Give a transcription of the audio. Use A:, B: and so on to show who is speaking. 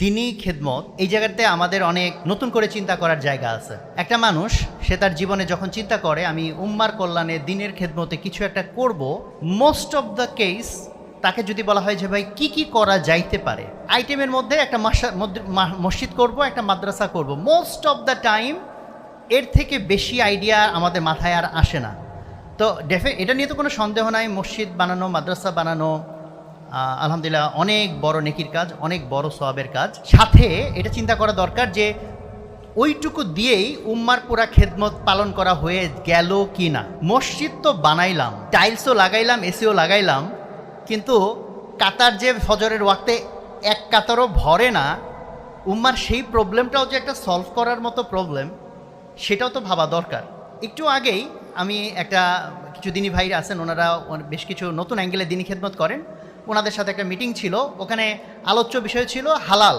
A: দিনী খেদমত এই জায়গাতে আমাদের অনেক নতুন করে চিন্তা করার জায়গা আছে। একটা মানুষ সে তার জীবনে যখন চিন্তা করে আমি উম্মার কল্যাণে দিনের খেদমতে কিছু একটা করব, মোস্ট অফ দ্য কেস তাকে যদি বলা হয় যে ভাই কি কি করা যাইতে পারে, আইটেমের মধ্যে একটা মসজিদ করব, একটা মাদ্রাসা করব, মোস্ট অফ দ্য টাইম এর থেকে বেশি আইডিয়া আমাদের মাথায় আর আসে না। তো এটা নিয়ে তো কোনো সন্দেহ নাই, মসজিদ বানানো, মাদ্রাসা বানানো আলহামদুলিল্লাহ অনেক বড় নেকির কাজ, অনেক বড় সওয়াবের কাজ। সাথে এটা চিন্তা করা দরকার যে ওইটুকু দিয়েই উম্মার পুরা খেদমত পালন করা হয়ে গেল কি না। মসজিদ তো বানাইলাম, টাইলসও লাগাইলাম, এসিও লাগাইলাম, কিন্তু কাতার যে ফজরের ওয়াক্তে এক কাতারও ভরে না, উম্মার সেই প্রবলেমটাও যে একটা সলভ করার মতো প্রবলেম, সেটাও তো ভাবা দরকার। একটু আগেই আমি কিছু দিনী ভাইরা আছেন, ওনারা বেশ কিছু নতুন অ্যাঙ্গেলে দিনী খেদমত করেন, ওনাদের সাথে একটা মিটিং ছিল, ওখানে আলোচ্য বিষয় ছিল হালাল।